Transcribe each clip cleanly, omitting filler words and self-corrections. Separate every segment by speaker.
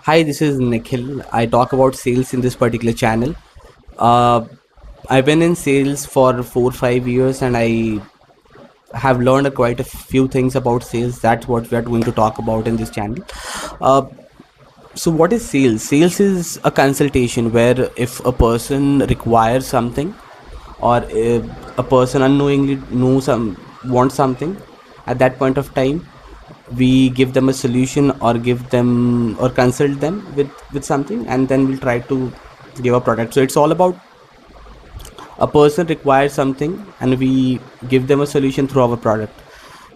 Speaker 1: Hi, this is Nikhil. I talk about sales in this particular channel. Uh, I've been in sales for 4 5 years, and I have learned quite a few things about sales. That's what we are going to talk about in this channel. Uh, so, what is sales? Sales is a consultation where if a person requires something, or if a person unknowingly wants something, at that point of time we give them a solution, or give them or consult them with something, and then we'll try to give a product. So it's all about a person requires something and we give them a solution through our product.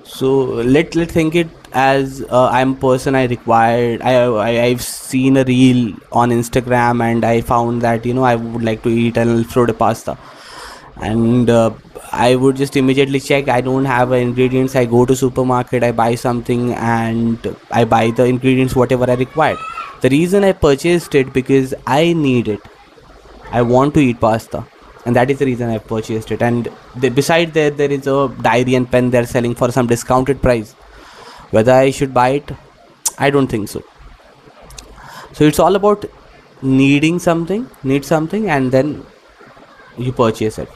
Speaker 1: So let think it as I'm a person. I've seen a reel on Instagram, and I found that I would like to eat an Alfredo pasta, and I would just immediately check. I don't have ingredients. I go to supermarket, I buy something, and I buy the ingredients whatever I required. The reason I purchased it because I need it. I want to eat pasta, and that is the reason I purchased it. And beside there is a diary and pen they're selling for some discounted price. Whether I should buy it, I don't think so. So it's all about need something, and then you purchase it.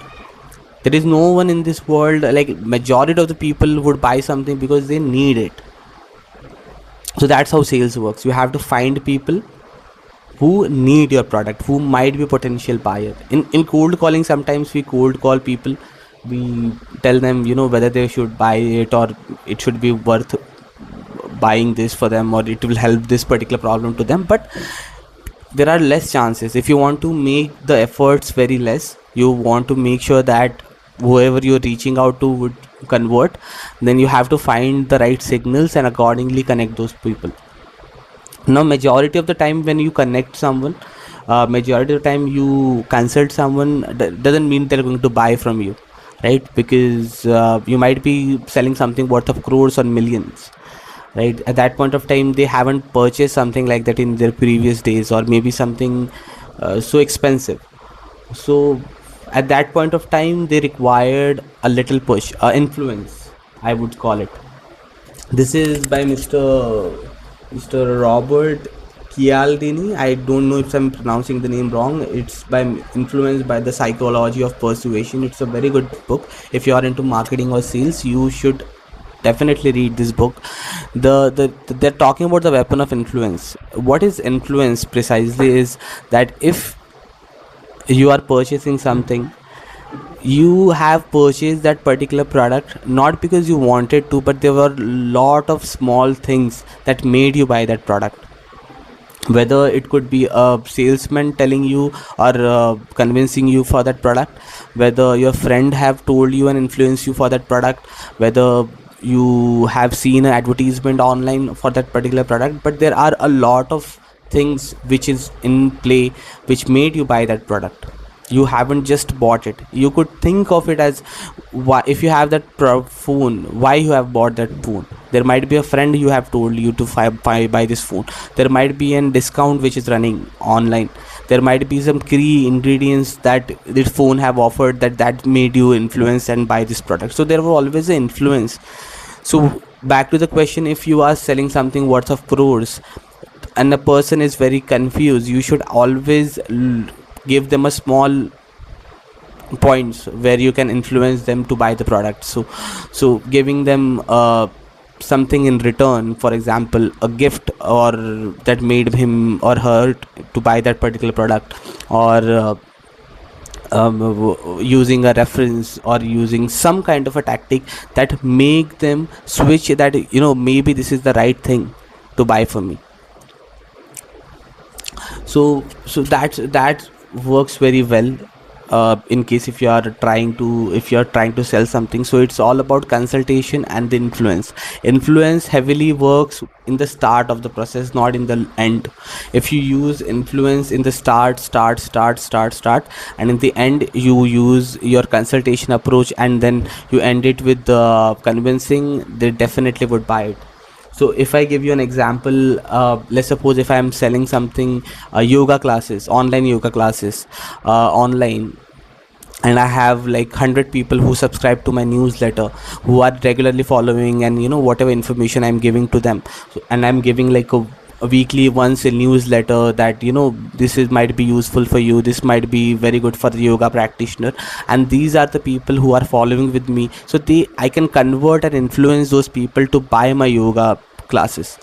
Speaker 1: There is no one in this world, like majority of the people would buy something because they need it. So that's how sales works. You have to find people who need your product, who might be a potential buyer. In cold calling, sometimes we cold call people. We tell them whether they should buy it, or it should be worth buying this for them, or it will help this particular problem to them. But there are less chances. If you want to make the efforts very less, you want to make sure that whoever you're reaching out to would convert, then you have to find the right signals and accordingly connect those people. Now majority of the time when you connect someone, majority of the time you consult someone, doesn't mean they're going to buy from you, right? Because you might be selling something worth of crores or millions, right? At that point of time they haven't purchased something like that in their previous days, or maybe something so expensive. So at that point of time they required a little push, influence, I would call it. This is by Mr. Robert Cialdini. I don't know if I'm pronouncing the name wrong. It's by influenced by the psychology of persuasion. It's a very good book. If you are into marketing or sales, you should definitely read this book. They're talking about the weapon of influence. What is influence precisely is that if you are purchasing something, you have purchased that particular product not because you wanted to, but there were lot of small things that made you buy that product. Whether it could be a salesman telling you, or convincing you for that product, whether your friend have told you and influenced you for that product, whether you have seen an advertisement online for that particular product. But there are a lot of things which is in play which made you buy that product. You haven't just bought it. You could think of it as, why, if you have that phone, why you have bought that phone. There might be a friend you have told you to buy this phone. There might be a discount which is running online. There might be some key ingredients that this phone have offered, that made you influence and buy this product. So there was always an influence. So back to the question, if you are selling something worth of crores and a person is very confused, you should always give them a small points where you can influence them to buy the product. So giving them something in return, for example a gift, or that made him or her to buy that particular product, or using a reference, or using some kind of a tactic that make them switch, that maybe this is the right thing to buy for me. So that works very well, in case if you are trying to sell something. So it's all about consultation and the influence heavily works in the start of the process, not in the end. If you use influence in the start, and in the end you use your consultation approach, and then you end it with the convincing, they definitely would buy it. So if I give you an example, let's suppose if I am selling something, yoga classes, online yoga classes, online, and I have like 100 people who subscribe to my newsletter, who are regularly following, and whatever information I'm giving to them. So, and I'm giving like weekly once a newsletter that this is might be useful for you, this might be very good for the yoga practitioner, and these are the people who are following with me. So I can convert and influence those people to buy my yoga classes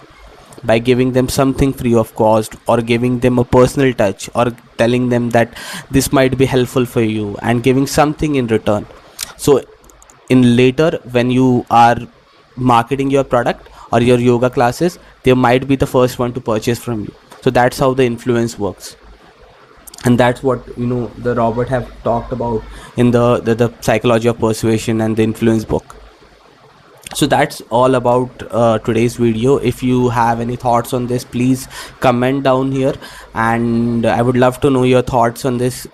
Speaker 1: by giving them something free of cost, or giving them a personal touch, or telling them that this might be helpful for you and giving something in return. So in later, when you are marketing your product or your yoga classes, they might be the first one to purchase from you. So that's how the influence works, and that's what the Robert have talked about in the psychology of persuasion and the influence book. So that's all about today's video. If you have any thoughts on this, please comment down here, and I would love to know your thoughts on this.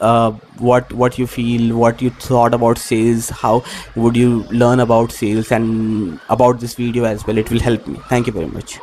Speaker 1: What you feel, what you thought about sales, how would you learn about sales, and about this video as well. It will help me. Thank you very much.